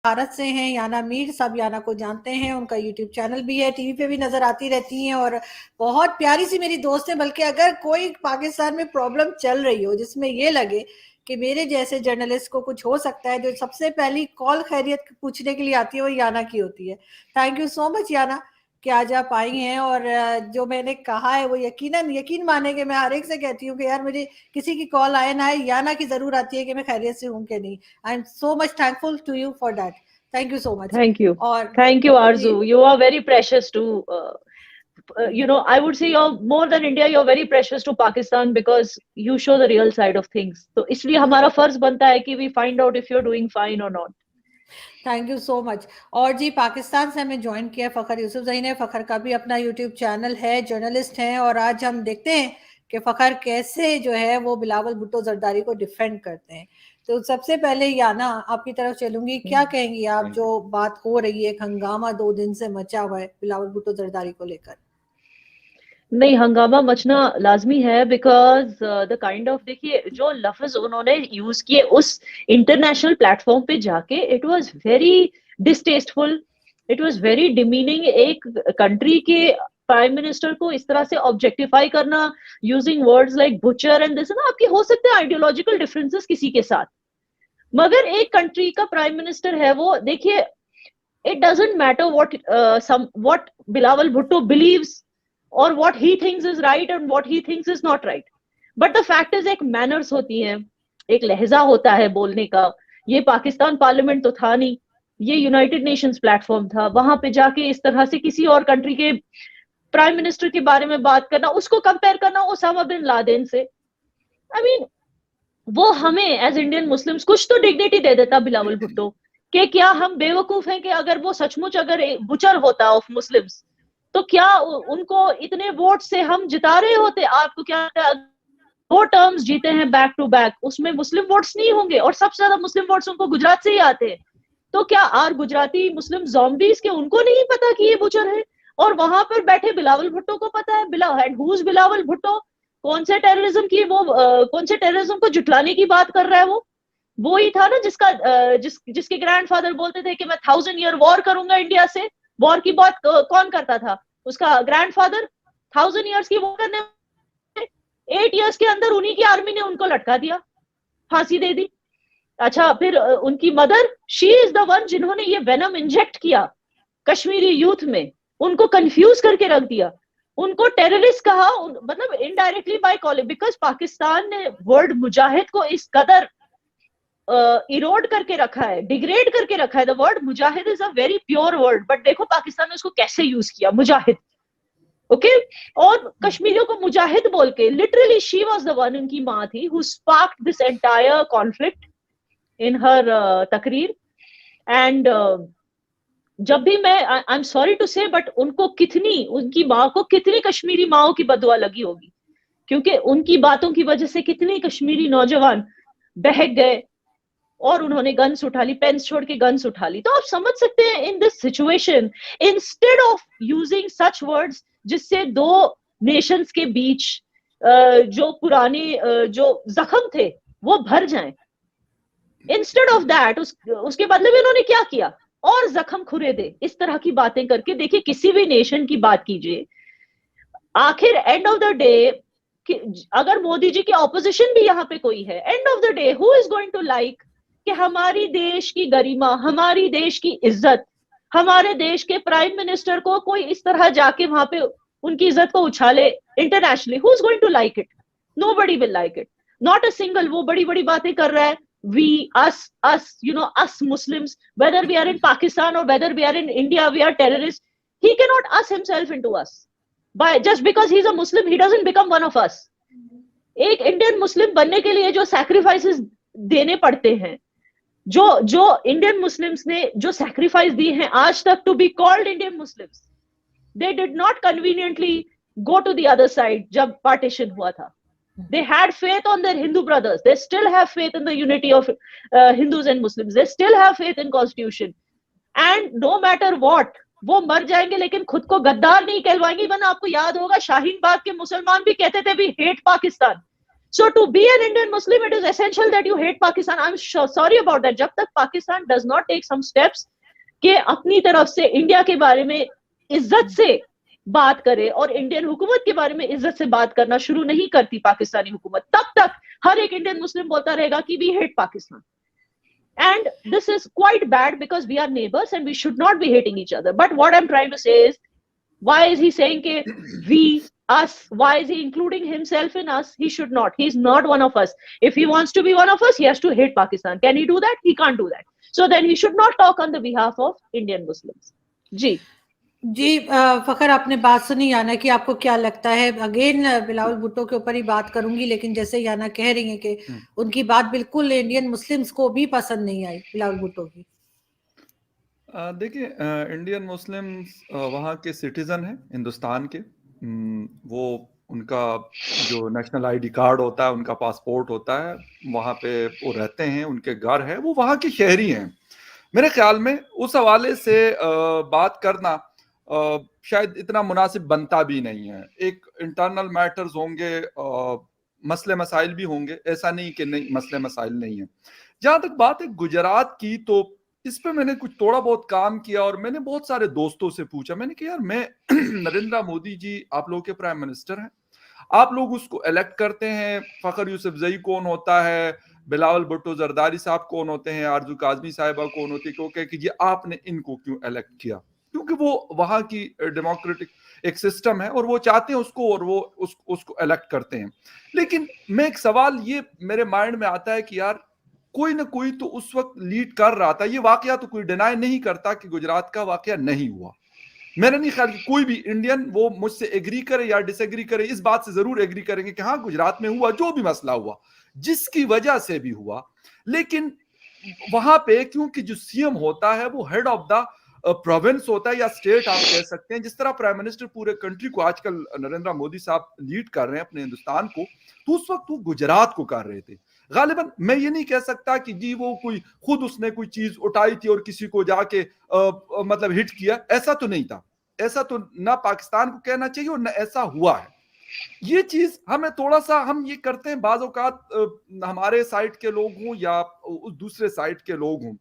भारत से हैं, याना मीर, सब याना को जानते हैं, उनका यूट्यूब चैनल भी है, टीवी पे भी नजर आती रहती हैं और बहुत प्यारी सी मेरी दोस्त है। बल्कि अगर कोई पाकिस्तान में प्रॉब्लम चल रही हो जिसमें ये लगे कि मेरे जैसे जर्नलिस्ट को कुछ हो सकता है, जो सबसे पहली कॉल खैरियत पूछने के लिए आती है वो याना की होती है। थैंक यू सो मच याना कि आज आप आई हैं। और जो मैंने कहा है वो यकीनन यकीन माने कि मैं हर एक से कहती हूँ कि यार मुझे किसी की कॉल आए ना आए, याना की जरूर आती है कि मैं खैरियत से हूँ कि नहीं। I am so much thankful to you for that. Thank you so much. Thank you. और Thank you, जी, Arzu. You are very precious to, I would say you're more than India, you're very precious to Pakistan because you show the real side of things. तो इसलिए हमारा फर्ज बनता है कि we find out if you're doing fine or not. Thank you so much. और जी, पाकिस्तान से हमें ज्वाइन किया फ़खर यूसुफजई ने। फ़खर का भी अपना यूट्यूब चैनल है, जर्नलिस्ट हैं, और आज हम देखते हैं कि फ़खर कैसे जो है वो बिलावल भुट्टो जरदारी को डिफेंड करते हैं। तो सबसे पहले याना आपकी तरफ चलूंगी, क्या कहेंगी आप? जो बात हो रही है, एक हंगामा 2 दिन से मचा हुआ है बिलावल भुट्टो जरदारी को लेकर। नहीं, हंगामा मचना लाजमी है बिकॉज द काइंड ऑफ, देखिए जो लफ्ज उन्होंने यूज किए उस इंटरनेशनल प्लेटफॉर्म पे जाके, it was very distasteful, it was very demeaning. एक कंट्री के प्राइम मिनिस्टर को इस तरह से ऑब्जेक्टिफाई करना using words like butcher and this ना, आपके हो सकते हैं आइडियोलॉजिकल डिफरेंसेस किसी के साथ, मगर एक कंट्री का प्राइम मिनिस्टर है वो, देखिए it doesn't matter what Bilawal Bhutto believes or what he thinks is right and what he thinks is not right, but the fact is एक manners होती है, एक लहजा होता है बोलने का। ये पाकिस्तान पार्लियामेंट तो था नहीं, ये यूनाइटेड नेशंस प्लेटफॉर्म था, वहां पे जाके इस तरह से किसी और कंट्री के प्राइम मिनिस्टर के बारे में बात करना, उसको कंपेयर करना ओसामा बिन लादेन से, आई मीन वो हमें एज इंडियन मुस्लिम्स कुछ तो डिग्निटी दे देता बिलावल भुट्टो। कि क्या हम बेवकूफ हैं कि अगर वो सचमुच अगर बुचर होता ऑफ मुस्लिम्स, तो क्या उनको इतने वोट से हम जिता रहे होते? आपको क्या लगता है, 2 टर्म्स जीते हैं बैक टू बैक, उसमें मुस्लिम वोट्स नहीं होंगे? और सबसे ज्यादा मुस्लिम वोट्स उनको गुजरात से ही आते हैं। तो क्या आर गुजराती मुस्लिम जॉम्बीज के उनको नहीं पता कि ये बुचर है? और वहां पर बैठे बिलावल भुट्टो को पता है। हुज बिलावल भुट्टो? कौन से टेररिज्म की वो कौन से टेररिज्म को जुटलाने की बात कर रहा है वो ही था ना जिसका जिसके ग्रैंडफादर बोलते थे कि मैं 1000 ईयर वॉर करूंगा इंडिया से। वॉर की बात कौन करता था? उसका ग्रैंडफादर। 1000 ईयर्स की वॉर करने 8 ईयर्स के अंदर उन्हीं की आर्मी ने उनको लटका दिया, फांसी दे दी। अच्छा, फिर उनकी mother, she is the one जिन्होंने ये वेनम इंजेक्ट किया कश्मीरी यूथ में, उनको कंफ्यूज करके रख दिया, उनको टेररिस्ट कहा, मतलब indirectly by calling, because Pakistan ने वर्ड मुजाहिद को इस कदर इरोड करके रखा है, डिग्रेड करके रखा है। The word Mujahid is a very pure word, but देखो पाकिस्तान ने उसको कैसे यूज किया, मुजाहिद। ओके और कश्मीरियों को मुजाहिद बोल के, literally she was the one, उनकी मां थी, who sparked this entire conflict in her तकरीर। एंड जब भी मैं, I am sorry to say, but उनको कितनी, उनकी माँ को कितनी कश्मीरी माओ की बदुआ लगी होगी, क्योंकि उनकी बातों की वजह से कितनी कश्मीरी नौजवान बहक गए और उन्होंने गन्स उठा ली, पेन्स छोड़ के गन्स उठा ली। तो आप समझ सकते हैं in this situation, instead of using such words जिससे दो नेशंस के बीच जो पुराने जो जख्म थे वो भर जाएं, इंस्टेड ऑफ दैट उसके बदले में इन्होंने क्या किया? और जख्म खुरे दे, इस तरह की बातें करके। देखिए किसी भी नेशन की बात कीजिए, आखिर एंड ऑफ द डे, अगर मोदी जी की ऑपोजिशन भी यहाँ पे कोई है, end of the day who is going to like कि हमारी देश की गरिमा, हमारी देश की इज्जत, हमारे देश के प्राइम मिनिस्टर को कोई इस तरह जाके वहां पे उनकी इज्जत को उछाले internationally? Who is going to like it? Nobody will like it, not a single. वो बड़ी बड़ी बातें कर रहा है, we us us Muslims, whether we are in Pakistan or whether we are in India, we are terrorists. He cannot us himself into us by just because he's a Muslim, he doesn't become one of us. एक Indian Muslim बनने के लिए जो sacrifices देने पड़ते हैं, जो जो इंडियन मुस्लिम्स ने जो सैक्रिफाइस दिए हैं आज तक to be called Indian Muslims, they did not conveniently go to the other side. जब पार्टीशन हुआ था, they had faith on their Hindu brothers, they still have faith in the unity of Hindus and Muslims, they still have faith in constitution, and no matter what वो मर जाएंगे लेकिन खुद को गद्दार नहीं कहलवाएंगे। वरना आपको याद होगा शाहीन बाग के मुसलमान भी कहते थे we hate Pakistan, So to be an Indian Muslim, it is essential that you hate Pakistan. I'm sorry about that. जब तक Pakistan does not take some steps कि अपनी तरफ से इंडिया के बारे में इज्जत से बात करे और इंडियन हुकूमत के बारे में इज्जत से बात करना शुरू नहीं करती पाकिस्तानी हुकूमत, तब तक हर एक इंडियन मुस्लिम बोलता रहेगा कि we hate Pakistan. And this is quite bad because we are neighbors and we should not be hating each other. But what I'm trying to say is, why is he saying ke we, us? Why is he including himself in us? He should not. He's not one of us. If he wants to be one of us, he has to hate Pakistan. Can he do that? He can't do that. So then he should not talk on the behalf of Indian Muslims. जी फखर, आपने बात सुनी याना की, आपको क्या लगता है? Again Bilawal Bhutto के ऊपर ही बात करूंगी, लेकिन जैसे याना कह रही है कि उनकी बात बिल्कुल इंडियन मुस्लिम्स को भी पसंद नहीं आई, बिलावल भुट्टो की. देखिए, इंडियन मुस्लिम्स वहाँ के सिटीजन हैं हिंदुस्तान के. वो उनका जो नेशनल आईडी कार्ड होता है, उनका पासपोर्ट होता है, वहाँ पे वो रहते हैं, उनके घर है, वो वहाँ के शहरी हैं. मेरे ख्याल में उस हवाले से बात करना शायद इतना मुनासिब बनता भी नहीं है. एक इंटरनल मैटर्स होंगे, मसले मसाइल भी होंगे, ऐसा नहीं कि नहीं मसले मसाइल नहीं है. जहां तक बात है गुजरात की, तो इस पे मैंने कुछ थोड़ा बहुत काम किया और मैंने बहुत सारे दोस्तों से पूछा. मैंने कहा यार, मैं नरेंद्र मोदी जी आप लोगों के प्राइम मिनिस्टर हैं, आप लोग उसको इलेक्ट करते हैं. फखर यूसुफजई कौन होता है, बिलावल भुट्टो जरदारी साहब कौन होते हैं, आरजू काजमी साहिबा कौन होती है, क्यों कह कीजिए आपने इनको क्यों इलेक्ट किया? क्योंकि वो वहां की डेमोक्रेटिक एक सिस्टम है और वो चाहते हैं उसको, और वो उसको इलेक्ट करते हैं. लेकिन मैं एक सवाल ये मेरे माइंड में आता है कि यार, कोई ना कोई तो उस वक्त लीड कर रहा था. ये वाकया तो कोई डिनाई नहीं करता कि गुजरात का वाकया नहीं हुआ. मेरा नहीं ख्याल कि कोई भी इंडियन वो मुझसे एग्री करे या डिसएग्री करे, इस बात से जरूर एग्री करेंगे कि हाँ, गुजरात में हुआ, जो भी मसला हुआ, जिसकी वजह से भी हुआ. लेकिन वहां पे क्योंकि जो सीएम होता है वो हेड ऑफ द प्रोविंस होता है या स्टेट आप कह सकते हैं, जिस तरह प्राइम मिनिस्टर पूरे कंट्री को आजकल नरेंद्र मोदी साहब लीड कर रहे हैं अपने हिंदुस्तान को, तो उस वक्त वो गुजरात को कर रहे थे. गालिबन मैं ये नहीं कह सकता कि जी वो कोई खुद उसने कोई चीज उठाई थी और किसी को जाके मतलब हिट किया, ऐसा तो नहीं था. ऐसा तो ना पाकिस्तान को कहना चाहिए और ना ऐसा हुआ है. ये चीज हमें थोड़ा सा हम ये करते हैं, बाज़ औकात हमारे साइड के लोग हों या उस दूसरे साइड के लोग हों.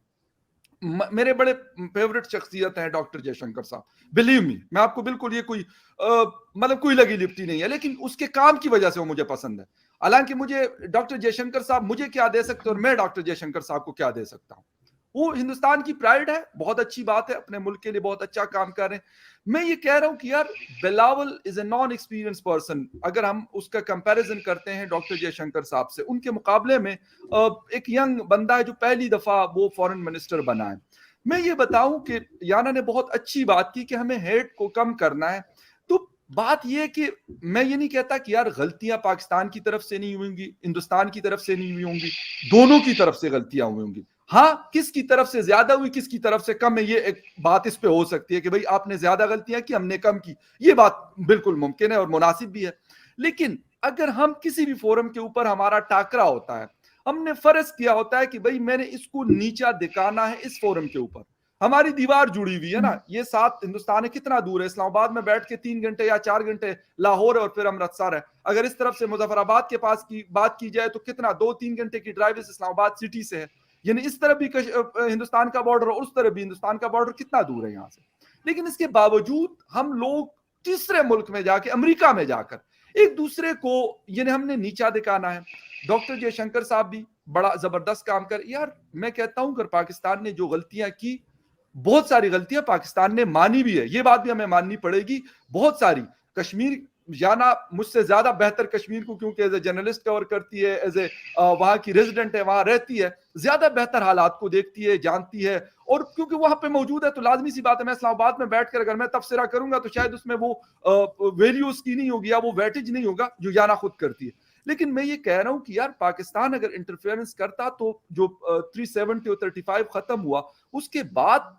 मेरे बड़े फेवरेट शख्सियत हैं डॉक्टर जयशंकर साहब, बिलीव मी, मैं आपको बिल्कुल ये कोई मतलब कोई लगी लिपटी नहीं है, लेकिन उसके काम की वजह से वो मुझे पसंद है. हालांकि मुझे डॉक्टर जयशंकर साहब मुझे क्या दे सकते और मैं डॉक्टर जयशंकर साहब को क्या दे सकता हूं. वो हिंदुस्तान की प्राइड है, बहुत अच्छी बात है, अपने मुल्क के लिए बहुत अच्छा काम कर रहे हैं. मैं ये कह रहा हूं कि यार, Bilawal is a non experience person. अगर हम उसका कंपैरिजन करते हैं डॉक्टर जयशंकर साहब से, उनके मुकाबले में एक यंग बंदा है जो पहली दफा वो फॉरेन मिनिस्टर बना है. मैं ये बताऊं कि याना ने बहुत अच्छी बात की कि हमें हेट को कम करना है. तो बात यह है कि मैं ये नहीं कहता कि यार गलतियां पाकिस्तान की तरफ से नहीं हुई होंगी, हिंदुस्तान की तरफ से नहीं हुई होंगी, दोनों की तरफ से गलतियां हुई होंगी. हाँ, किसकी तरफ से ज्यादा हुई किसकी तरफ से कम है, ये एक बात इस पे हो सकती है कि भाई आपने ज्यादा गलतियां की, हमने कम की, ये बात बिल्कुल मुमकिन है और मुनासिब भी है. लेकिन अगर हम किसी भी फोरम के ऊपर हमारा टाकरा होता है, हमने फर्ज किया होता है कि भाई मैंने इसको नीचा दिखाना है इस फोरम के ऊपर, हमारी दीवार जुड़ी हुई है ना, ये साथ हिंदुस्तान है, कितना दूर है, इस्लामाबाद में बैठ के 3 घंटे या 4 घंटे लाहौर है और फिर अमृतसर है. अगर इस तरफ से मुजफ्फराबाद के पास की बात की जाए तो कितना 2-3 घंटे की ड्राइव इस्लामाबाद सिटी से है. यानी इस तरफ भी हिंदुस्तान का बॉर्डर और उस तरफ भी हिंदुस्तान का बॉर्डर, कितना दूर है यहाँ से. लेकिन इसके बावजूद हम लोग तीसरे मुल्क में जाके, अमेरिका में जाकर एक दूसरे को यानी हमने नीचा दिखाना है. डॉक्टर जयशंकर साहब भी बड़ा जबरदस्त काम कर. यार मैं कहता हूं, अगर पाकिस्तान ने जो गलतियां की, बहुत सारी गलतियां पाकिस्तान ने मानी भी है, ये बात भी हमें माननी पड़ेगी. बहुत सारी, कश्मीर याना मुझसे ज्यादा बेहतर कश्मीर को, क्योंकि एज ए जर्नलिस्ट कवर करती है, एज ए वहां की रेजिडेंट है, वहां रहती है, ज्यादा बेहतर हालात को देखती है, जानती है. और क्योंकि वहां पे मौजूद है तो लाजमी सी बात है, मैं इस्लामाबाद में बैठकर अगर मैं तबसरा करूंगा तो शायद उसमें वो वैल्यू उसकी नहीं होगी या वो वेटेज नहीं होगा जो याना खुद करती है. लेकिन मैं ये कह रहा हूं कि यार, पाकिस्तान अगर इंटरफेरेंस करता तो जो 370 और 35 खत्म हुआ, उसके बाद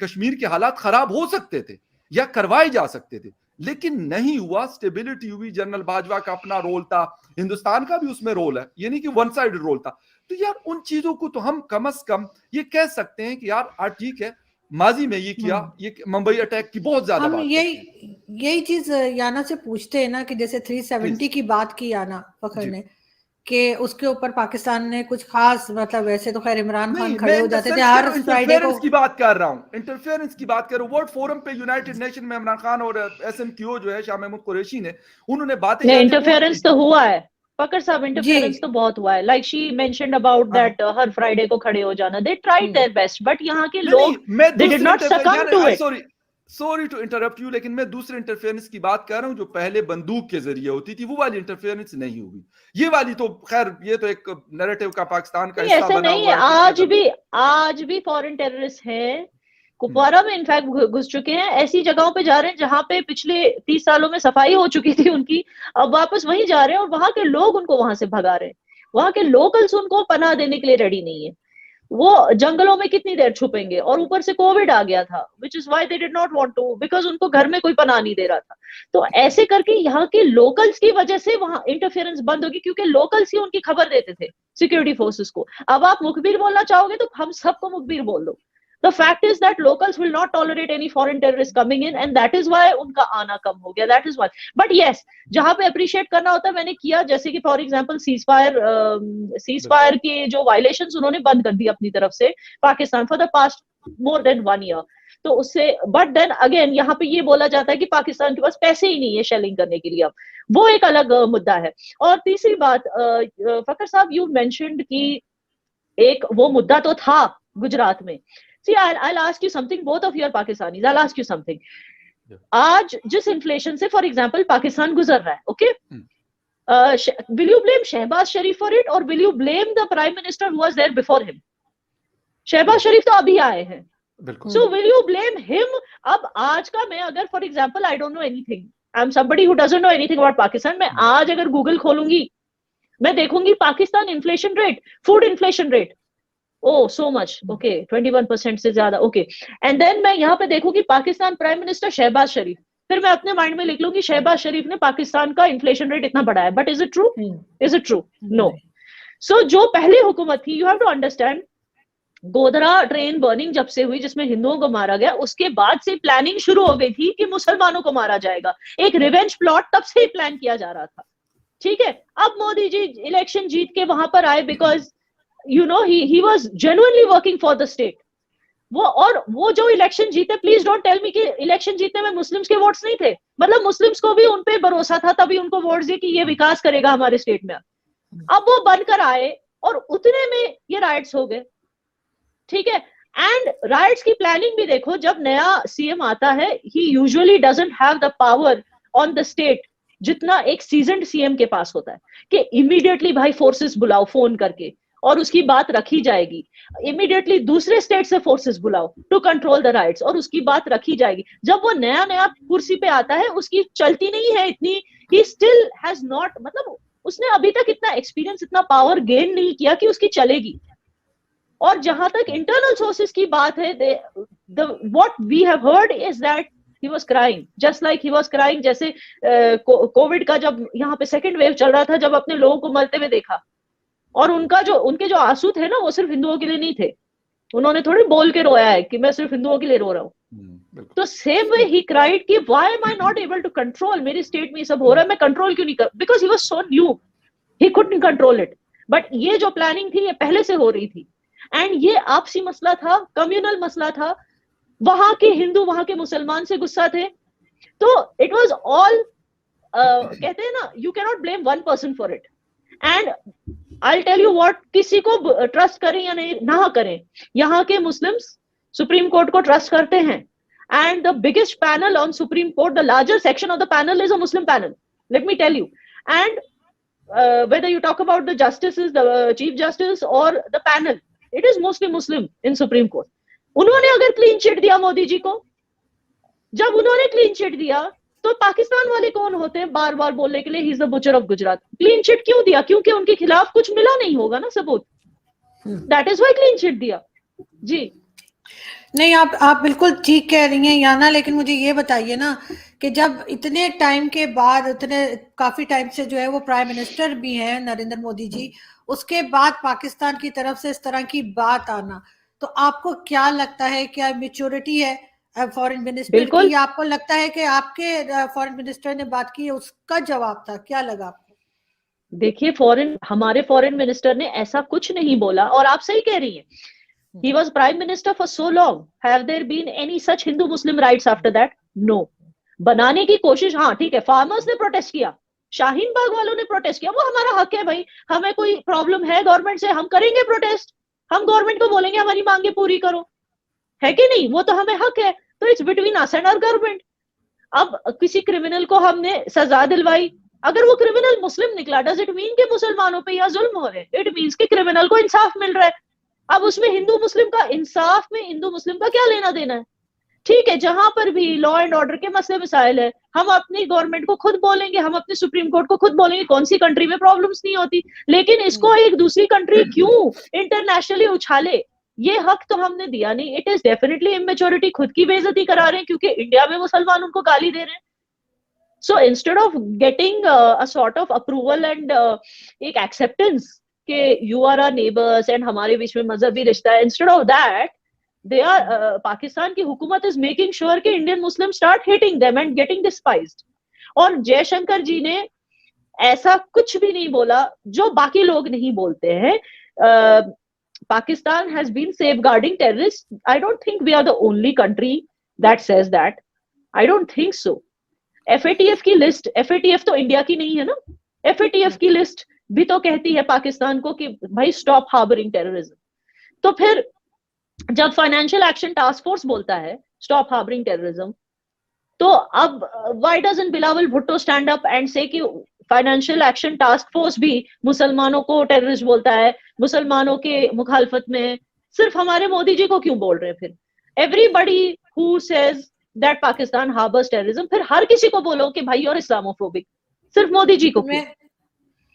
कश्मीर के हालात खराब हो सकते थे या करवाए जा सकते थे, लेकिन नहीं हुआ. स्टेबिलिटी हुई. जनरल बाजवा का अपना रोल था, हिंदुस्तान का भी उसमें रोल है, ये नहीं कि वन साइडेड रोल था. तो यार, उन चीजों को तो हम कम से कम ये कह सकते हैं कि यार ठीक है, माजी में ये किया, ये मुंबई अटैक की बहुत ज्यादा बात. यही चीज याना से पूछते हैं ना कि जैसे 370 की बात की याना फखर ने, कि उसके ऊपर पाकिस्तान ने कुछ खास, मतलब वैसे तो खैर इमरान खान नहीं, खड़े मैं हो इन द जाते थे सेंस हर फ्राइडे को। इंटरफेरेंस की बात कर रहा हूँ, इंटरफेरेंस की बात कर रहा हूँ। वर्ल्ड फोरम पे यूनाइटेड नेशन में इमरान खान और एसएमक्यू जो है शाह महमूद कुरैशी ने, उन्होंने बातें नहीं, करके बोल इंटरफेरेंस तो हुआ है फकर साहब, जी इंटरफेरेंस तो बहुत हुआ है। लाइक शी मेंशन्ड अबाउट हाँ दैट हर फ्राइडे को खड़े हो जाना, they tried their best, but यहाँ के नहीं नहीं, लोग मैं दे डिड दूसरे not succumb to it. Sorry to interrupt you, लेकिन मैं दूसरे इंटरफेरेंस की बात कर रहा हूं जो पहले बंदूक के जरिए होती थी, वो वाली इंटरफेरेंस नहीं हुई। ये वाली तो खैर ये तो एक नैरेटिव का पाकिस्तान का नहीं, हिस्सा ऐसे बना नहीं है, हुआ है, कुछ आज मतलब भी, आज भी फॉरेन टेररिस्ट हैं, हम्म, कुपवारा में इनफैक्ट घुस चुके हैं, ऐसी जगहों पे जा रहे हैं जहां पे पिछले 30 सालों में सफाई हो चुकी थी उनकी, अब वापस वहीं जा रहे हैं और वहां के लोग उनको वहां से भगा रहे हैं। वहां के लोकल्स उनको पनाह देने के लिए रेडी नहीं है। वो जंगलों में कितनी देर छुपेंगे, और ऊपर से कोविड आ गया था, which is why they did not want to, because उनको घर में कोई पनाह नहीं दे रहा था। तो ऐसे करके यहाँ के लोकल्स की वजह से वहां इंटरफेरेंस बंद होगी, क्योंकि लोकल्स ही उनकी खबर देते थे सिक्योरिटी फोर्सेस को। अब आप मुखबिर बोलना चाहोगे तो हम सबको मुखबिर बोल दो। The fact is that locals will not tolerate any foreign terrorists coming in, and that is why उनका आना कम हो गया, that is why. But yes, जहां पे अप्रिशिएट करना होता है मैंने किया, जैसे कि फॉर एग्जांपल सीज फायर के जो वायलेशंस उन्होंने बंद कर दी अपनी तरफ से Pakistan for the past more than 1 year. तो उससे, बट देन अगेन यहाँ पे ये बोला जाता है कि पाकिस्तान के पास पैसे ही नहीं है शेलिंग करने के लिए, अब वो एक अलग मुद्दा है। और तीसरी बात, फकर साहब यू मेंशन्ड कि एक वो मुद्दा तो था गुजरात में। See, I'll ask you something. Both of you are Pakistanis. I'll ask you something. आज जिस इन्फ्लेशन से फॉर एग्जाम्पल पाकिस्तान गुजर रहा है, okay, will you blame Shahbaz Sharif for it or will you blame the prime minister who was there before him? Shahbaz Sharif तो अभी आए हैं, so will you blame him? अब आज का मैं अगर for example I don't know anything, I am somebody who doesn't know anything about Pakistan, मैं आज अगर गूगल खोलूंगी मैं देखूंगी Pakistan inflation rate, food inflation rate, oh so much, okay 21% से ज्यादा, ओके। एंड देन मैं यहाँ पे देखूंगी पाकिस्तान प्राइम मिनिस्टर शहबाज शरीफ, फिर मैं अपने माइंड में लिख लूंगी शहबाज शरीफ ने पाकिस्तान का इन्फ्लेशन रेट इतना बढ़ाया, but is it true? Is it true? No. So जो पहले हुकूमत थी, you have to understand, Godhra train burning जब से हुई जिसमें हिंदुओं को मारा गया, उसके बाद से प्लानिंग शुरू हो गई थी कि मुसलमानों को मारा जाएगा, एक रिवेंज प्लॉट तब से ही प्लान किया जा रहा था, ठीक है। अब मोदी जी इलेक्शन जीत के वहां पर आए because you know he was genuinely working for the state. वो जो इलेक्शन जीते, प्लीज डोंट टेल मी कि इलेक्शन जीतने में मुस्लिम्स के वोट्स नहीं थे, मतलब मुस्लिम्स को भी उन पे भरोसा था, तभी उनको वोट्स दिए कि ये विकास करेगा हमारे स्टेट में। अब वो बनकर आए और उतने में ये राइट्स हो गए, ठीक है। एंड राइट्स की प्लानिंग भी देखो, जब नया सीएम आता है ही usually doesn't have the power on the state जितना एक सीजन्ड सीएम के पास होता है, कि इमीडिएटली भाई फोर्सेस बुलाओ फोन करके और उसकी बात रखी जाएगी, इमीडिएटली दूसरे स्टेट से फोर्सेस बुलाओ टू कंट्रोल द राइट्स और उसकी बात रखी जाएगी। जब वो नया नया कुर्सी पे आता है उसकी चलती नहीं है इतनी, ही स्टिल हैज नॉट, मतलब उसने अभी तक इतना एक्सपीरियंस, इतना पावर गेन नहीं किया कि उसकी चलेगी। और जहां तक इंटरनल सोर्सेस की बात है, what we have heard is that he was crying, just like he was crying जैसे कोविड का जब यहाँ पे सेकेंड वेव चल रहा था, जब अपने लोगों को मरते हुए देखा, और उनके जो आंसू थे ना वो सिर्फ हिंदुओं के लिए नहीं थे, उन्होंने थोड़ी बोल के रोया है कि मैं सिर्फ हिंदुओं के लिए रो रहा हूँ। तो सेम वे ही क्राइड कि why am I not able to control, मेरी स्टेट में ये सब हो रहा है, मैं कंट्रोल क्यों नहीं कर, because he was so new, he couldn't control it. But ये जो प्लानिंग थी ये पहले से हो रही थी, एंड ये आपसी मसला था, कम्युनल मसला था, वहां के हिंदू वहां के मुसलमान से गुस्सा थे, तो इट वाज ऑल, कहते हैं ना, you can not blame one person for it. And I'll tell you what, किसी को ट्रस्ट करें या नहीं ना करें, यहाँ के मुस्लिम्स सुप्रीम कोर्ट को ट्रस्ट करते हैं, and the biggest panel on Supreme Court, the largest section of the panel is a Muslim panel, let me tell you. And whether you talk about the justices, the chief justice or the panel, it is mostly Muslim in Supreme Court. उन्होंने अगर clean chit दिया मोदी जी को, जब उन्होंने clean chit दिया तो पाकिस्तान वाले कौन होते हैं बार बार बोलने के लिए he is the butcher of Gujarat? Clean chit क्यों दिया? क्योंकि उनके खिलाफ कुछ मिला नहीं होगा ना सबूत, that is why clean chit दिया। जी नहीं, आप बिल्कुल ठीक कह रही हैं याना, लेकिन मुझे ये बताइए ना कि जब इतने टाइम के बाद, इतने काफी टाइम से जो है वो प्राइम मिनिस्टर भी हैं नरेंद्र मोदी जी, उसके बाद पाकिस्तान की तरफ से इस तरह की बात आना, तो आपको क्या लगता है, क्या मैच्योरिटी है फॉरेन मिनिस्टर की? आपको लगता है कि आपके फॉरेन मिनिस्टर ने बात की, उसका जवाब था, क्या लगा आपको? देखिए हमारे फॉरेन मिनिस्टर ने ऐसा कुछ नहीं बोला, और आप सही कह रही हैं, he was prime minister for so long, have there been any such Hindu Muslim rights after that? No. बनाने की कोशिश, हाँ ठीक है, फार्मर्स ने प्रोटेस्ट किया, शाहीन बाग वालों ने प्रोटेस्ट किया, वो हमारा हक है भाई, हमें कोई प्रॉब्लम है गवर्नमेंट से, हम करेंगे प्रोटेस्ट, हम गवर्नमेंट को बोलेंगे हमारी मांगे पूरी करो, है कि नहीं, वो तो हमें हक है, तो it's between us and our government. अब किसी क्रिमिनल को हमने सजा दिलवाई, अगर वो क्रिमिनल मुस्लिम निकला, डज इट मीन कि मुसलमानों पे यहाँ जुल्म हो रहे हैं? इट मीन्स कि क्रिमिनल को इंसाफ मिल रहा है। अब उसमें हिंदू मुस्लिम का इंसाफ में हिंदू मुस्लिम का क्या लेना देना है? ठीक है, जहां पर भी लॉ एंड ऑर्डर के मसले मसाइल है, हम अपनी गवर्नमेंट को खुद बोलेंगे, हम अपने सुप्रीम कोर्ट को खुद बोलेंगे, कौन सी कंट्री में प्रॉब्लम्स नहीं होती, लेकिन इसको एक दूसरी कंट्री क्यों इंटरनेशनली उछाले? ये हक तो हमने दिया नहीं। इट इज डेफिनेटली इमेच्योरिटी, खुद की बेइज्जती करा रहे हैं क्योंकि इंडिया में मुसलमान उनको गाली दे रहे हैं। So instead of getting a sort of approval and एक एक्सेप्टेंस कि you are our neighbours and हमारे बीच में मजहबी रिश्ता है, instead of that they are Pakistan की हुकूमत is making sure कि Indian Muslim start hating them and getting despised। और जयशंकर जी ने ऐसा कुछ भी नहीं बोला जो बाकी लोग नहीं बोलते हैं। Pakistan has been safeguarding terrorists. I don't think we are the only country that says that. I don't think so. FATF की लिस्ट, FATF तो इंडिया की नहीं है ना, FATF की लिस्ट भी तो कहती है पाकिस्तान को कि भाई स्टॉप हार्बरिंग टेररिज्म। तो फिर जब फाइनेंशियल एक्शन टास्क फोर्स बोलता है स्टॉप हार्बरिंग टेररिज्म, तो अब why doesn't Bilawal Bhutto stand up and से कि फाइनेंशियल एक्शन टास्क फोर्स भी मुसलमानों को टेररिस्ट बोलता है, मुसलमानों के मुखालफत में, सिर्फ हमारे मोदी जी को क्यों बोल रहे हैं? फिर everybody who says that Pakistan harbours terrorism, फिर हर किसी को बोलो कि भाई और इस्लामोफोबिक, सिर्फ मोदी जी को क्यों?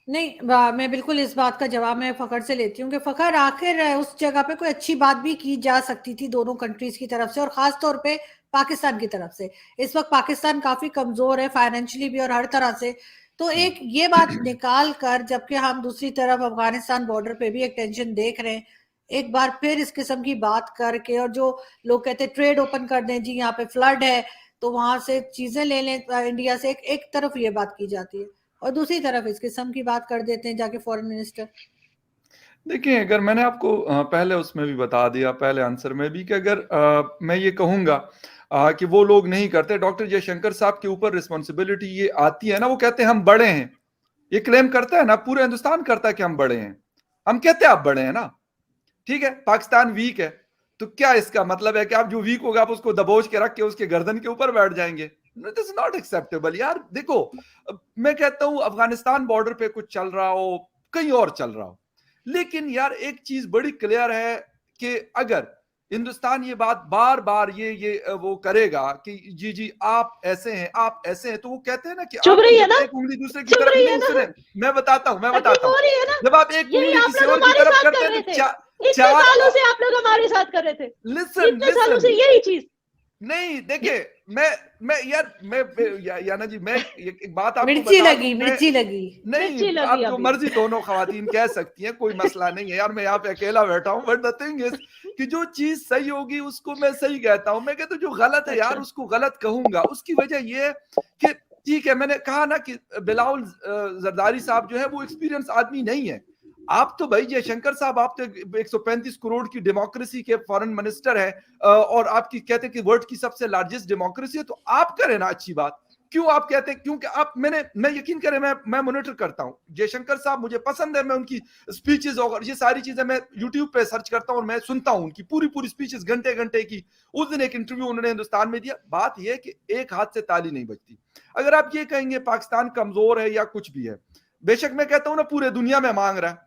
नहीं, मैं बिल्कुल इस बात का जवाब मैं फखर से लेती हूँ कि फखर आखिर उस जगह पे कोई अच्छी बात भी की जा सकती थी दोनों कंट्रीज की तरफ से, और खास तौर पे पाकिस्तान की तरफ से। इस वक्त पाकिस्तान काफी कमजोर है फाइनेंशियली भी और हर तरह से, तो एक ये बात निकाल कर, जबकि हम दूसरी तरफ अफगानिस्तान बॉर्डर पे भी एक टेंशन देख रहे हैं, एक बार फिर इस किस्म की बात करके, और जो लोग कहते हैं ट्रेड ओपन कर दें जी, यहाँ पे फ्लड है तो वहां से चीजें ले लें इंडिया से, एक तरफ ये बात की जाती है और दूसरी तरफ इस किस्म की बात कर देते हैं जाके फॉरेन मिनिस्टर। देखिए, अगर मैंने आपको पहले उसमें भी बता दिया, पहले आंसर में भी, कि अगर मैं ये कहूंगा कि वो लोग नहीं करते, डॉक्टर जयशंकर साहब के ऊपर रिस्पॉन्सिबिलिटी ये आती है ना, वो कहते हैं हम बड़े हैं, ये क्लेम करता है ना, पूरा हिंदुस्तान करता है कि हम बड़े हैं, हम कहते हैं आप बड़े हैं ना, ठीक है, पाकिस्तान वीक है, तो क्या इसका मतलब है कि आप जो वीक होगा आप उसको दबोच के रख के उसके गर्दन के ऊपर बैठ जाएंगे? इट इज नॉट एक्सेप्टेबल यार। देखो, मैं कहता हूं अफगानिस्तान बॉर्डर पे कुछ चल रहा हो, कहीं और चल रहा हो, लेकिन यार एक चीज बड़ी क्लियर है कि अगर हिंदुस्तान ये बात बार बार ये वो करेगा कि जी जी आप ऐसे हैं, आप ऐसे हैं, तो वो कहते हैं ना कि चुभ रही है ना, एक उंगली दूसरे की तरफ नहीं, सुने मैं बताता हूँ, जब आप एक उंगली किसी और की तरफ करते हैं तो इतने सालों से आप लोग हमारे साथ कर रहे थे, इतने सालों से यही चीज नहीं। देखिए, याना जी, मैं एक बात आपको मिर्ची लगी नहीं, आप जो मर्जी दोनों खवातीन कह सकती हैं, कोई मसला नहीं है यार, मैं यहाँ पे अकेला बैठा हूँ, बट द थिंग इज कि जो चीज सही होगी उसको मैं सही कहता हूँ, मैं कहता हूँ जो गलत है यार उसको गलत कहूंगा। उसकी वजह ये है कि ठीक है, मैंने कहा ना कि बिलावल जरदारी साहब जो है वो एक्सपीरियंस आदमी नहीं है। आप तो भाई जयशंकर साहब, आप तो 135 करोड़ की डेमोक्रेसी के फॉरेन मिनिस्टर है, और आपकी कहते हैं कि वर्ल्ड की सबसे लार्जेस्ट डेमोक्रेसी है, तो आप करें ना अच्छी बात। क्यों आप कहते हैं? क्योंकि आप मैं यकीन करें, मैं मॉनिटर करता हूं जयशंकर साहब, मुझे पसंद है, मैं उनकी स्पीचेस और ये सारी चीजें मैं यूट्यूब पे सर्च करता हूं और मैं सुनता हूं उनकी पूरी स्पीचेस, घंटे घंटे की। उस दिन एक इंटरव्यू उन्होंने हिंदुस्तान में दिया। बात यह है कि एक हाथ से ताली नहीं बजती। अगर आप ये कहेंगे पाकिस्तान कमजोर है या कुछ भी है, बेशक मैं कहता हूं ना पूरे दुनिया में मांग रहा है,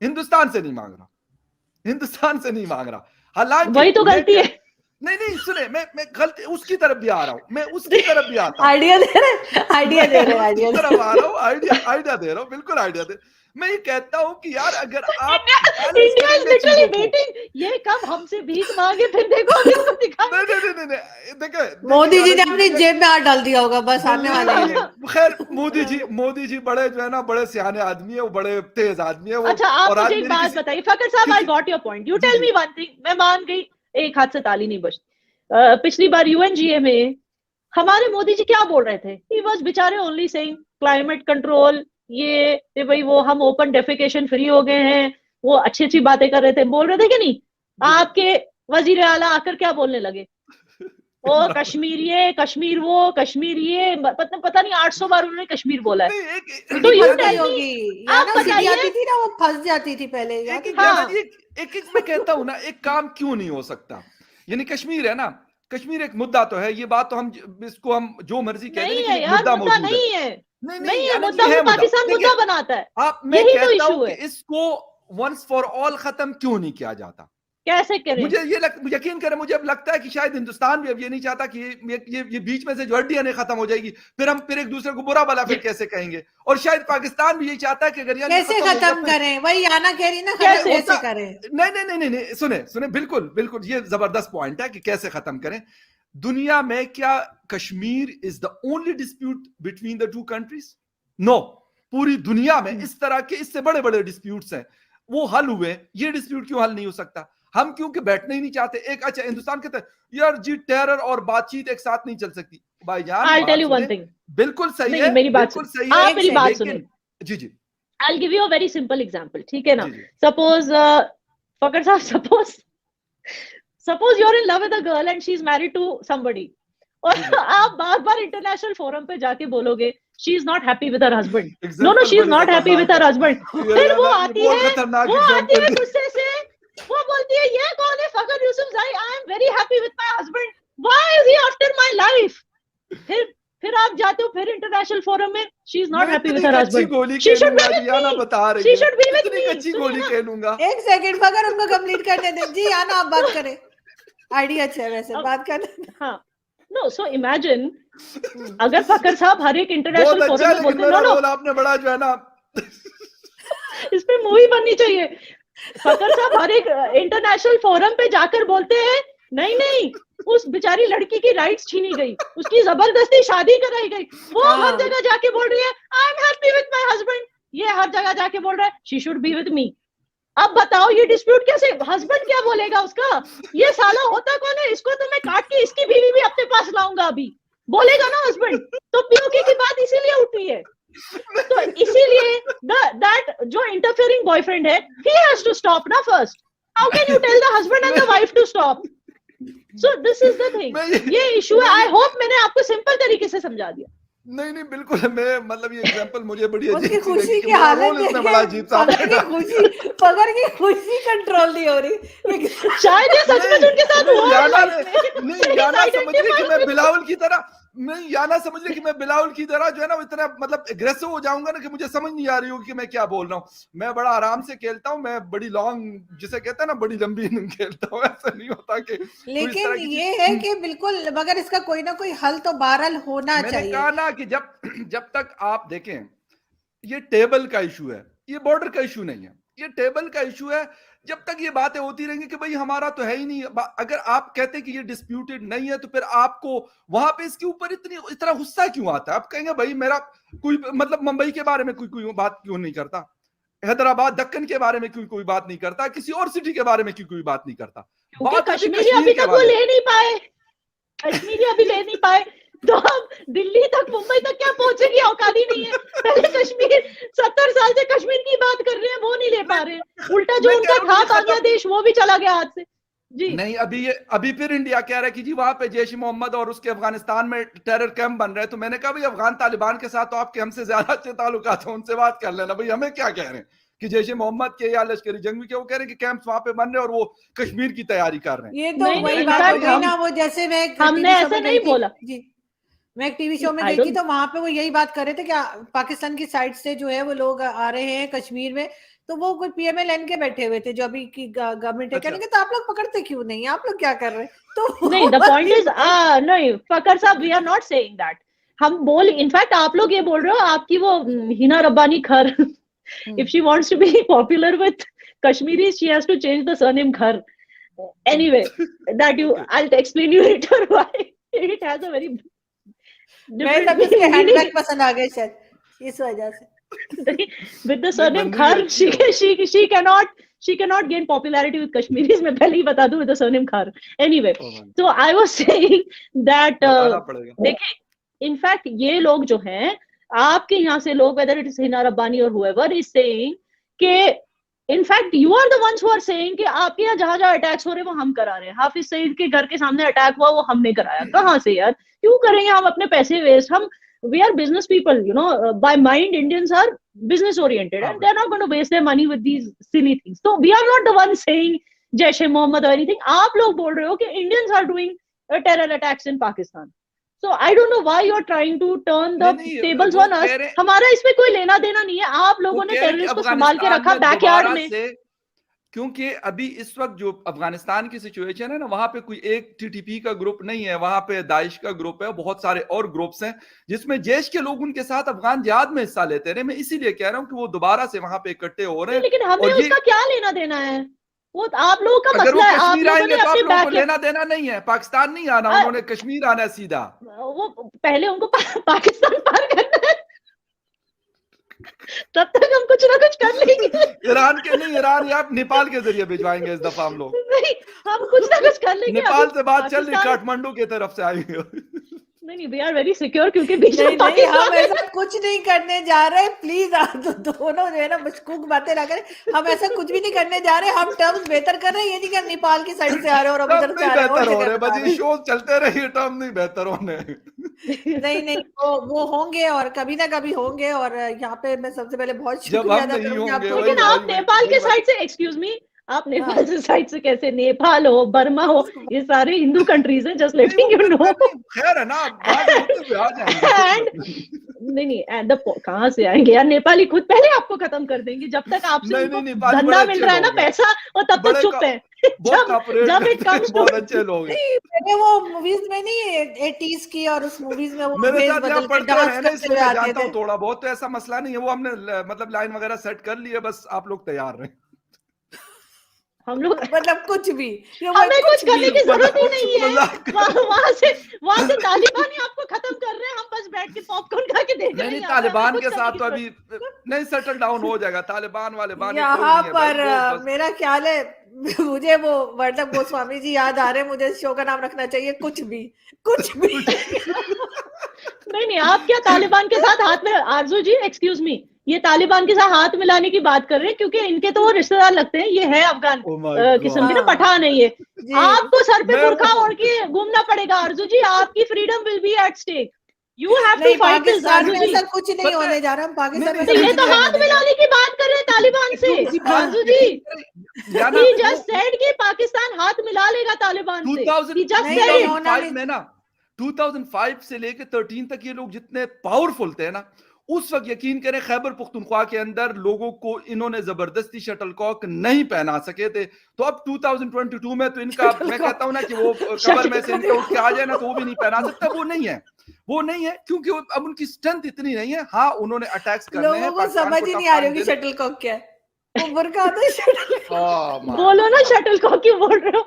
हिंदुस्तान से नहीं मांग रहा, हिंदुस्तान से नहीं मांग रहा। हालांकि वही तो गलती है। नहीं सुने, मैं गलती उसकी तरफ भी आ रहा हूं, मैं उसकी तरफ भी आता हूं, आइडिया दे रहा हूं, आइडिया दे रहा हूं, बिल्कुल आइडिया दे। मैं ये कहता हूं कि यार अगर आप इंडिया इज लिटरली वेटिंग, ये कब हमसे भीख मांगे फिर देखो हमको दिखा। नहीं देखो, मोदी जी ने अपनी जेब में हाथ डाल दिया होगा, बस आने वाले हैं। खैर, मोदी जी बड़े जो है ना, बड़े सियाने आदमी है, वो बड़े तेज आदमी है वो। अच्छा, आप मुझे एक बात बताइए फकर साहब, I got your point, you tell me one thing, मैं मान गई एक हाथ से ताली नहीं बजती। पिछली बार UNGA में हमारे मोदी जी क्या बोल रहे थे? ही वाज बेचारे ओनली सेइंग क्लाइमेट कंट्रोल, ये भाई वो हम ओपन डेफिकेशन फ्री हो गए हैं, वो अच्छी अच्छी बातें कर रहे थे, बोल रहे थे कि नहीं, आपके वजीर आला आकर क्या बोलने लगे, ओ कश्मीर ये, कश्मीर वो, कश्मीर ये, पता नहीं 800 बार उन्होंने कश्मीर बोला है। नहीं, तो यू फंस गई टेल मी, होगी, आप याना सीधी आती बताइए। थी ना, वो फंस जाती थी पहले, याद एक है? एक याना जी, एक मैं कहता हूं ना, एक काम क्यों नहीं हो सकता, यानी कश्मीर है ना, कश्मीर एक मुद्दा तो है, ये बात तो हम इसको हम जो मर्जी कह दें, नहीं लेकिन है एक यार, मुद्दा मुद्दा मौजूद नहीं है, नहीं नहीं है याना जी, मुद्दा, है वो मुद्दा। पाकिस्तान देखिए, मुद्दा बनाता है, आप मैं यही तो कहता हूं इशू कि है। इसको वंस फॉर ऑल खत्म क्यों नहीं किया जाता। कैसे करें? मुझे यकीन करें, मुझे अब लगता है कि शायद हिंदुस्तान भी अब ये नहीं चाहता कि ये बीच में से जो हड्डियां नहीं खत्म हो जाएगी, फिर एक दूसरे को बुरा भला फिर कैसे कहेंगे, और शायद पाकिस्तान भी यही चाहता है कि अगर ये कैसे खत्म हो गया खत्म फिर करें, वही याना कह रही ना, कैसे? कैसे करें। नहीं नहीं नहीं नहीं नहीं, सुने सुने, बिल्कुल बिल्कुल, ये जबरदस्त पॉइंट है कि कैसे खत्म करें। दुनिया में क्या Kashmir is the only dispute between the two countries? No, पूरी दुनिया में इस तरह के इससे बड़े बड़े डिस्प्यूट्स हैं, वो हल हुए, ये डिस्प्यूट क्यों हल नहीं हो सकता? हम क्योंकि बैठने ही नहीं चाहते। एक अच्छा हिंदुस्तान कहता है यार जी टेरर और बातचीत एक साथ नहीं चल सकती। भाईजान I'll tell बात you one सुने, thing. बिल्कुल सही नहीं, है, मेरी बात बिल्कुल सुन, सही है, आप एक मेरी बात सेकंड, सुने। लेकिन जी जी I'll give you a very simple example, ठीक है ना? जी जी Suppose फकर साहब, suppose you're in love with a girl and she's married to somebody, और जी जी आप बार बार इंटरनेशनल फोरम पे जाके बोलोगे she is not happy with her husband, no example she is बड़ी not happy with खतरनाक her है husband, ये फिर यार वो ना, ये आती बहुत है, खतरनाक वो आती है एग्जाम्पल गुस्से से, वो बोलती है ये कौन है फकर Yusuf ज़ाई, I am very happy with my husband, why is he after my life? फिर आप जाते हो फिर इंटरनेशनल फोरम में, शी इज नॉट मैं हैप्पी इतनी विद हर कच्ची हस्बैंड, गोली शी शुड बी खेलूंगा विद जी, याना मी, बता रही शी है, शुड बी विद इतनी मी। कच्ची सुनिए गोली ना, खेलूंगा। एक सेकंड, मगर उनको कंप्लीट करने दें जी, याना आप बात करें, आइडिया अच्छा है वैसे, अब बात करने दें। हाँ, नो सो इमेजिन अगर फकर साहब हर एक इंटरनेशनल बहुत अच्छा फोरम है, में लेकिन बोलते मेरा नो, रोल आपने बड़ा जो है ना इस पे मूवी बननी चाहिए। फकर साहब हर एक इंटरनेशनल फोरम पे जाकर बोलते हैं नहीं नहीं, उस बेचारी लड़की की राइट्स छीनी गई, उसकी जबरदस्ती शादी कराई गई, वो हर जगह जाके बोल रही है I am happy with my husband, ये हर जगह जाके बोल रहा है she should be with me. अब बताओ ये डिस्प्यूट कैसे, हस्बैंड क्या बोलेगा उसका, ये साला होता कौन है, इसको तो मैं काट के इसकी बीवी भी अपने पास लाऊंगा अभी, बोलेगा ना हस्बैंड। तो पीओके की बात इसीलिए उठी है, तो इसीलिए दैट जो इंटरफेयरिंग बॉयफ्रेंड है he has to stop ना first, how can you tell the husband and the wife to stop? So this is the thing, ये इशू है। आई होप मैंने आपको सिंपल तरीके से समझा दिया। नहीं नहीं बिल्कुल, मैं मतलब ये एग्जांपल मुझे बड़ी उसकी अजीब सी खुशी लगी की कि मेरा हालत रोल इसमें बड़ा अजीब सा पकड़ की खुशी कंट्रोल नहीं हो रही। शायद ये सचमुच उनके साथ हुआ है याना लाइफ में, नहीं, याना समझ रही कि मैं identify बिलावल की तरह, मैं याना समझ रही कि मैं बिलावल की तरह जो है ना इतना मतलब एग्रेसिव हो जाऊंगा ना कि मुझे समझ नहीं आ रही होगी कि मैं क्या बोल रहा हूँ। मैं बड़ा आराम से खेलता हूँ, मैं बड़ी लॉन्ग जिसे कहते हैं ना बड़ी लंबी इनिंग खेलता हूँ, ऐसा नहीं होता कि लेकिन ये है कि बिल्कुल, मगर इसका कोई ना कोई हल तो बहरहाल होना मैंने चाहिए। कहा ना कि जब तक आप देखें, ये टेबल का इशू है, ये बॉर्डर का इशू नहीं है, ये टेबल का इशू है। जब तक ये बातें होती रहेंगी कि भाई हमारा तो है ही नहीं, अगर आप कहते हैं कि ये डिस्प्यूटेड नहीं है तो फिर आपको वहां पे इसके ऊपर इतना गुस्सा क्यों आता है? आप कहेंगे भाई मेरा कोई मतलब मुंबई के बारे में कोई बात क्यों नहीं करता, हैदराबाद दक्कन के बारे में कोई बात नहीं करता, किसी और सिटी के बारे में कोई बात नहीं करता। क्योंकि कश्मीरी अभी तक वो ले नहीं पाए, कश्मीरी अभी ले नहीं पाए, तो अब दिल्ली तक मुंबई तक क्या पहुंचेगी, औकात ही नहीं है। पहले कश्मीर 70 साल से कश्मीर की बात कर रहे हैं, वो नहीं ले पा रहे, उल्टा जो उनका था बांग्लादेश वो भी चला गया हाथ से जी। नहीं, अभी फिर इंडिया कह रहा है कि जी वहां पे जैश मोहम्मद और उसके अफगानिस्तान में टेरर कैंप बन रहे हैं। तो मैंने कहा भाई अफगान तालिबान के साथ तो आपके हमसे ज्यादा अच्छे ताल्लुकात हैं, उनसे बात कर लेना। भाई हमें क्या कह रहे हैं कि जैश मोहम्मद के या लश्करी जंगी के, वो कह रहे हैं कि कैंप्स वहां पे बन रहे हैं और वो कश्मीर की तैयारी कर रहे हैं। ये तो वही बात हो गई ना, वो जैसे मैं हमने ऐसे नहीं बोला जी, मैं एक टीवी शो में गई थी तो वहां पे वो यही बात कर रहे थे कि पाकिस्तान की साइड से जो है वो लोग आ रहे हैं कश्मीर में, तो वो कोई पीएमएलएन के बैठे हुए थे जो अभी की गवर्नमेंट है। कहने के तो आप लोग पकड़ते क्यों नहीं, आप लोग क्या कर रहे हैं? तो नहीं, द पॉइंट इज नहीं फकर साहब, we are not saying that, हम बोल इनफैक्ट आप लोग ये बोल रहे हो आपकी वो हिना रब्बानी खर, if she wants to be popular with Kashmiris she has to change the surname Khar. Anyway, that I'll explain you later why it has a very मैं तब उसके हैंडबैग पसंद आ गए शायद इस वजह से। with the surname Khar she cannot gain popularity with Kashmiris, मैं पहले ही बता दूं, with the surname Khar. Anyway, so I was saying that देखिए इनफैक्ट ये लोग जो हैं आपके यहाँ से लोग, whether it is Hina Rabbani or whoever is saying कि in fact you are the ones who are saying कि आपके यहाँ जहां जहां अटैक्स हो रहे हैं वो हम करा रहे हैं, हाफिज सईद के घर के सामने अटैक हुआ वो हमने कराया, कहाँ से यार, क्यों करेंगे हम अपने पैसे वेस्ट? हम we are business people, you know, by mind Indians are business oriented and they're not going to waste their money with these silly things. So we are not the ones saying Jaish-e-Mohammed or anything. आप लोग बोल रहे हो कि Indians are doing terror attacks in Pakistan. So I don't know why you're trying to turn the tables on us. हमारा इसमें कोई लेना देना नहीं है, आप लोगों ने टेररिस्ट को संभाल के रखा बैकयार्ड में। क्योंकि अभी इस वक्त जो अफगानिस्तान की सिचुएशन है ना, वहां पे कोई एक टीटीपी का ग्रुप नहीं है, वहां पे दाइश का ग्रुप है, बहुत सारे और ग्रुप्स हैं जिसमें जैश के लोग उनके साथ अफगान जिहाद में हिस्सा लेते रहे। मैं इसीलिए कह रहा हूं कि वो दोबारा से वहां पे इकट्ठे हो रहे हैं। लेकिन हमें उसका क्या लेना देना है? वो आप लोगों का मसला है, आप लोगों ने अपने बैक लेना देना नहीं है, पाकिस्तान नहीं आना, उन्होंने कश्मीर आना है सीधा। वो पहले उनको पाकिस्तान पार करना है, तब तक हम कुछ ना कुछ कर लेंगे। ईरान के नहीं, ईरान या नेपाल के जरिए भिजवाएंगे इस दफा हम लोग। नहीं, हम कुछ ना कुछ कर लेंगे। नेपाल से बात चल रही, काठमांडू की तरफ से आएंगे। नहीं, वी आर वेरी सिक्योर क्योंकि बीच में नहीं, हम ऐसा कुछ नहीं करने जा रहे। प्लीज आप दोनों जो है ना मशकूक बातें ना करें, हम ऐसा कुछ भी नहीं करने जा रहे। हम टर्म्स बेहतर कर रहे हैं, ये नहीं कि नेपाल की साइड से आ रहे हो और हम इधर से आ रहे हो। बस ये शो चलते रहे, टर्म नहीं बेहतर होने। नहीं, वो होंगे और कभी ना कभी होंगे। और यहाँ पे मैं सबसे पहले बहुत शुक्रिया अदा करूंगी आपको। लेकिन आप नेपाल के साइड से, एक्सक्यूज मी, आप नेपाल से साइड से कैसे? नेपाल हो, बर्मा हो, ये सारे हिंदू कंट्रीज हैं, जस्ट लेटिंग यू नो। खैर है ना, बात होते हुए आ जाएंगे। नहीं, एंड कहाँ से आएंगे यार? नेपाली खुद पहले आपको खत्म कर देंगे जब तक आपसे धंधा मिल रहा है ना, पैसा, और तब तक चुप है। जब इट कम्स टू, बहुत अच्छे लोग हैं। मैंने वो मूवीज में नहीं 80s की, और उस मूवीज में वो मेरे फेस बदल के डांस करते हुए आते थे। थोड़ा बहुत तो ऐसा मसला नहीं है, वो हमने मतलब लाइन वगैरह सेट कर ली है, बस आप लोग तैयार रहे। हम लोग मतलब कुछ भी, हमें कुछ करने की जरूरत ही नहीं है। वहां से तालिबान ही आपको खत्म कर रहे हैं, हम बस बैठ के पॉपकॉर्न खा के देख रहे हैं। नहीं, तालिबान के साथ तो अभी नहीं सेटल डाउन हो जाएगा, तालिबान वाले बानी यहाँ पर मेरा ख्याल है, मुझे वो वर्धक गोस्वामी जी याद आ रहे हैं। मुझे शो का नाम रखना चाहिए कुछ भी। नहीं, आप क्या तालिबान के साथ हाथ में, आरजू जी एक्सक्यूज मी, ये तालिबान के साथ हाथ मिलाने की बात कर रहे हैं क्योंकि इनके तो वो रिश्तेदार लगते हैं। ये है अफगान किस्म के ना, पठान है ये। आपको सर पे बुर्का ओढ़ के घूमना पड़ेगा आरजू जी, आपकी freedom will be at stake. You have to fight this Arzu ji. ऐसा कुछ नहीं होने जा रहा। हम पाकिस्तान में ये तो हाथ मिलाने की बात कर रहे हैं तालिबान से आरजू जी। ही जस्ट सेड कि पाकिस्तान हाथ मिला लेगा तालिबान से। ही जस्ट सेड 2005 से लेके 13 तक ये लोग जितने पावरफुल थे ना, उस वक्त यकीन करें खैबर पुख्तनख्वा के अंदर लोगों को इन्होंने जबरदस्ती शटलकॉक नहीं पहना सके थे। तो अब 2022 में तो इनका, मैं कहता हूं ना कि वो कबर में से इनके उठ के आ जाए ना, तो वो भी नहीं पहना सकता। वो नहीं है क्योंकि अब उनकी स्ट्रेंथ इतनी नहीं है। हाँ, उन्होंने अटैक्स करने हैं। लोगों को समझ ही नहीं आ रही होगी शटलकॉक क्या है। वो बुर्का तो शटलकॉक बोलो ना, शटलकॉक क्यों बोल रहे हो?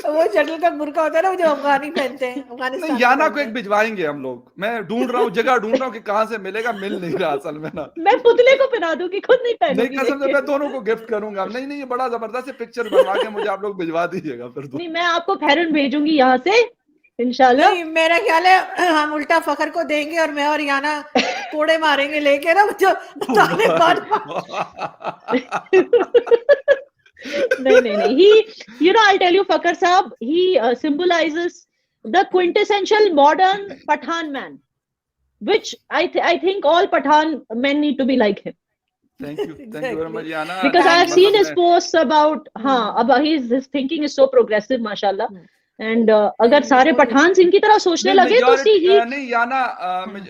वो शटलकॉक बुर्का होता है ना, वो जो अफगानी पहनते हैं। अफगानिस्तान याना को एक भिजवाएंगे हम लोग। मैं ढूंढ रहा हूँ, जगह ढूंढ रहा हूँ कि कहाँ से मिलेगा, मिल नहीं रहा असल में ना। मैं पुतले को पहना दूंगी, खुद नहीं पहनूंगी। नहीं, कसम से मैं दोनों को गिफ्ट करूंगा। नहीं, ये बड़ा जबरदस्त पिक्चर बनवा के मुझे आप लोग भिजवा दीजिएगा फिर। नहीं, मैं आपको फैरन भेजूंगी यहाँ से इंशाल्लाह। नहीं, मेरा ख्याल है हम उल्टा फखर को देंगे और मैं और याना कोड़े मारेंगे लेके ना जो तालिबान। नहीं, he, you know, I'll tell you, Fakhar Saab, he symbolizes the quintessential modern Pathan man, which I think all Pathan men need to be like him. Thank you very much, Yana. Because I have seen his posts about, अब his thinking is so progressive, mashallah. And अगर सारे पठान इनकी तरह सोचने लगे तो नहीं याना,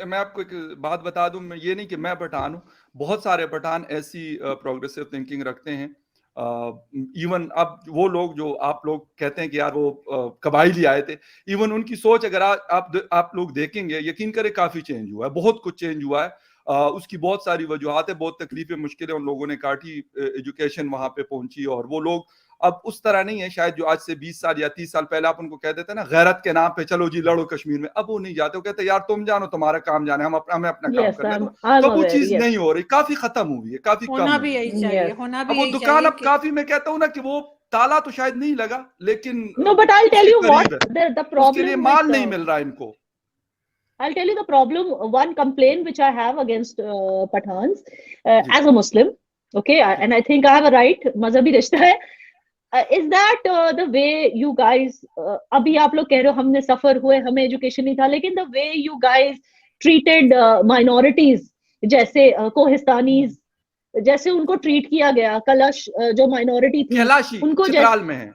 मैं आपको एक बात बता दूं, ये नहीं कि मैं पठान हूँ, बहुत सारे पठान ऐसी प्रोग्रेसिव थिंकिंग रखते हैं। इवन अब वो लोग जो आप लोग कहते हैं कि यार वो कबाइली आए थे, इवन उनकी सोच अगर आप लोग देखेंगे, यकीन करें काफी चेंज हुआ है, बहुत कुछ चेंज हुआ है। उसकी बहुत सारी वजूहात है, बहुत तकलीफें मुश्किलें उन लोगों ने काटी, एजुकेशन वहां पे पहुंची, और वो लोग अब उस तरह नहीं है शायद जो आज से 20 साल या 30 साल पहले आप उनको कह देते ना गैरत के नाम पे चलो जी लड़ो कश्मीर में। अब वो नहीं जाते, वो कहते यार तुम जानो, तुम्हारा काम जाने, हमें अपना काम करने दो। तो वो चीज नहीं हो रही, काफी खत्म हुई है, काफी कम। होना भी यही चाहिए, होना भी वो दुकान अब काफी, मैं कहता हूँ ना कि वो ताला तो शायद नहीं लगा, लेकिन No, but I'll tell उसके you what करीब है। the उसके लिए problem माल with नहीं मिल रहा इनको। I'll tell you the problem, one complaint which I have against Pathans ji as a Muslim, okay, and I think I have a right, mazhabi रिश्ता है, is that the way you guys, अभी आप लोग कह रहे हो हमने सफर हुए, हमें एजुकेशन नहीं था, लेकिन the way you guys treated minorities, जैसे कोहिस्तानीज, जैसे उनको ट्रीट किया गया, कलश जो माइनॉरिटी थी कैलाशी उनको चित्राल में है।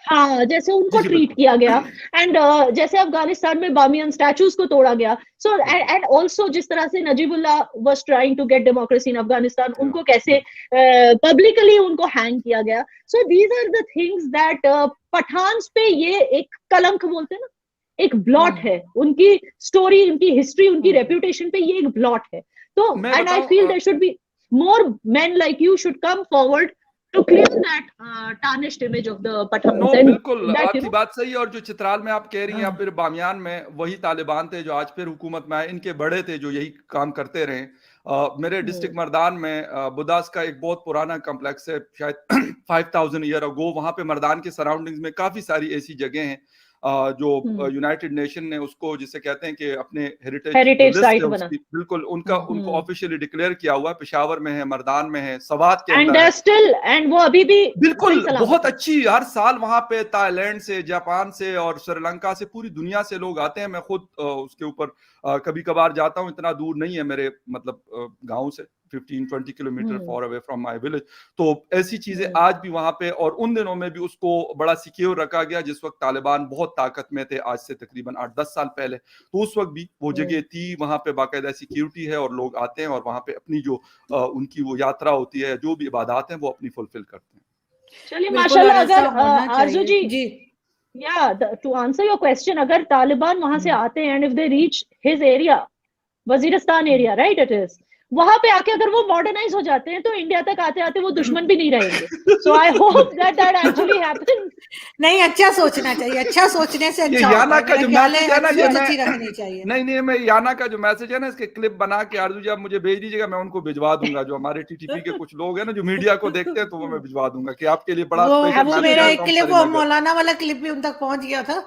हाँ, जैसे उनको जी ट्रीट बिल्कुल। किया गया, एंड जैसे अफगानिस्तान में बामियान स्टैचूज को तोड़ा गया, सो एंड ऑल्सो जिस तरह से Najibullah was trying to get democracy in Afghanistan, उनको कैसे पब्लिकली उनको हैंग किया गया। So these are the things that Pathans पे ये एक कलंक बोलते हैं ना, एक ब्लॉट है, उनकी स्टोरी, उनकी हिस्ट्री, उनकी रेप्यूटेशन पे ये एक ब्लॉट है। तो मैं एंड आई बताऊं, feel there should be more men like you should come forward to clear that tarnished image of the Pathans. No And बिल्कुल that, आपकी बात सही है। और जो चित्राल में आप कह रही हैं, या हाँ। फिर बामियान में, वही तालिबान थे जो आज फिर हुकूमत में आए, इनके बड़े थे जो यही काम करते रहे। मेरे डिस्ट्रिक्ट मर्दान में बुदास का एक बहुत पुराना कॉम्प्लेक्स है, शायद 5000 ईयर अगो। वहां पे मर्दान के सराउंडिंग्स में काफी सारी ऐसी जगह हैं जो यूनाइटेड नेशन ने उसको, जिसे कहते हैं कि अपने हेरिटेज साइट है बना, उसकी, बिल्कुल उनको ऑफिशियली डिक्लेयर किया हुआ है। पेशावर में है, मर्दान में है, सवात के and अंदर है। still, and वो अभी भी बिल्कुल सही सलामत बहुत है। अच्छी, हर साल वहां पे थाईलैंड से, जापान से और श्रीलंका से, पूरी दुनिया से लोग आते हैं। मैं खुद उसके ऊपर कभी कभार जाता हूँ, इतना दूर नहीं है मेरे मतलब गांव से, 15-20 kilometre for away from my village. तो ऐसी चीजें आज भी वहां पे, और उन दिनों में भी उसको बड़ा सिक्योर रखा गया जिस वक्त तालिबान बहुत ताकत में थे, आज से तकरीबन 8-10 साल पहले। तो उस वक्त भी वो जगह थी, वहां पे बाकायदा सिक्योरिटी है और लोग आते हैं और वहां पे अपनी जो उनकी वो यात्रा होती है, जो भी इबादत है, वो अपनी फुलफिल करते हैं। चलिए बिल्कुल, माशाल्लाह। और ऐसा अगर होना आरजू चाहिए। जी, जी या टू आंसर योर क्वेश्चन, अगर तालिबान वहां से आते हैं and if they reach his area, Waziristan area, right, it is, वहां पे आके अगर वो मॉडर्नाइज हो जाते हैं तो इंडिया तक आते आते वो दुश्मन भी नहीं रहेंगे। So I hope that actually happens. नहीं, अच्छा सोचना चाहिए, अच्छा सोचने से ये अच्छा होता याना है। का मेरा जो ख्याल है मैसेज है ना, ये अच्छी मैं सोची रखनी चाहिए। नहीं, मैं याना का जो मैसेज है ना, इसके क्लिप बना के आरजू जी आप मुझे भेज दीजिएगा, मैं उनको भिजवा दूंगा। जो हमारे टीटीपी के कुछ लोग हैं ना, जो मीडिया को देखते हैं, तो वो मैं भिजवा दूंगा कि आपके लिए बड़ा स्पेशल वो मैसेज मेरा है एक फ्रॉम क्लिप, वो श्रीनगर। मौलाना वाला क्लिप भी उन तक पहुंच गया था।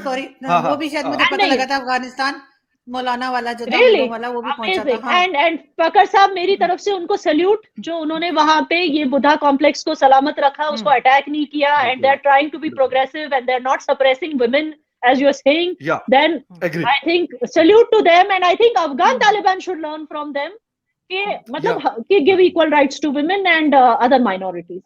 सॉरी, हाँ वो भी शायद मुझे पता नहीं, लगा था, अफगानिस्तान मौलाना वाला जो था, रियली वीडियो वाला, वो भी पहुंचा था। अमेजिंग। हाँ, एंड फकर साहब, मेरी तरफ से उनको सैल्यूट, जो उन्होंने वहां पे ये बुद्धा कॉम्प्लेक्स को सलामत रखा, उसको अटैक नहीं किया, and they are trying to be progressive and they are not suppressing women as you are saying, then agree. I think salute to them, and I think Afghan Taliban should learn from them कि मतलब कि give equal rights to women and other minorities।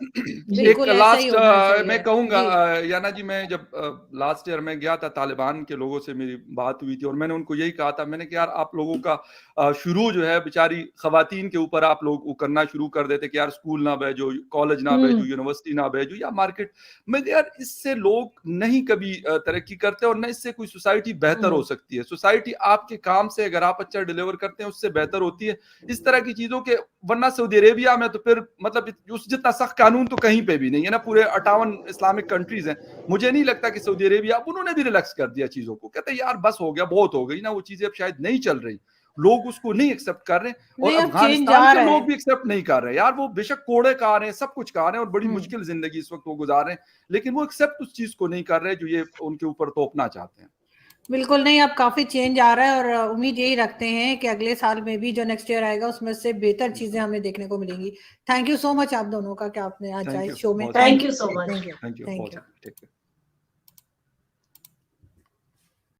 एक ऐसा ही last होना चाहिए। मैं कहूंगा, याना जी, मैं जब लास्ट ईयर में गया था, तालिबान के लोगों से मेरी बात हुई थी और मैंने उनको यही कहा था, मैंने कहा यार आप लोगों का शुरू जो है बेचारी खवातीन के ऊपर आप लोग वो करना शुरू कर देते कि यार स्कूल ना भेजो, कॉलेज ना भेजो, यूनिवर्सिटी ना भेजो, या मार्केट में, यार इससे लोग नहीं कभी तरक्की करते और न इससे कोई सोसाइटी बेहतर हो सकती है। सोसाइटी आपके काम से, अगर आप अच्छा डिलीवर करते हैं, उससे बेहतर होती है। इस तरह की चीजों के, वरना सऊदी अरेबिया में तो फिर मतलब उस जितना सख्त कानून तो कहीं पे भी नहीं है ना, पूरे 58 इस्लामिक कंट्रीज हैं। मुझे नहीं लगता कि सऊदी अरेबिया, अब उन्होंने भी रिलैक्स कर दिया चीजों को, कहते हैं यार बस हो गया, बहुत हो गई ना, वो चीजें अब शायद नहीं चल रही, लोग उसको नहीं एक्सेप्ट कर रहे, और अफगानिस्तान के लोग भी एक्सेप्ट नहीं कर रहे। यार वो बेशक कोड़े खा रहे हैं, सब कुछ खा रहे हैं और बड़ी मुश्किल जिंदगी इस वक्त वो गुजार रहे हैं, लेकिन वो एक्सेप्ट उस चीज को नहीं कर रहे जो ये उनके ऊपर थोपना चाहते हैं। बिल्कुल नहीं, अब काफी चेंज आ रहा है और उम्मीद यही रखते हैं कि अगले साल में भी जो नेक्स्ट ईयर आएगा उसमें से बेहतर चीजें हमें देखने को मिलेंगी। थैंक यू सो मच आप दोनों का कि आपने आज आए शो में। Thank you so much. Thank you.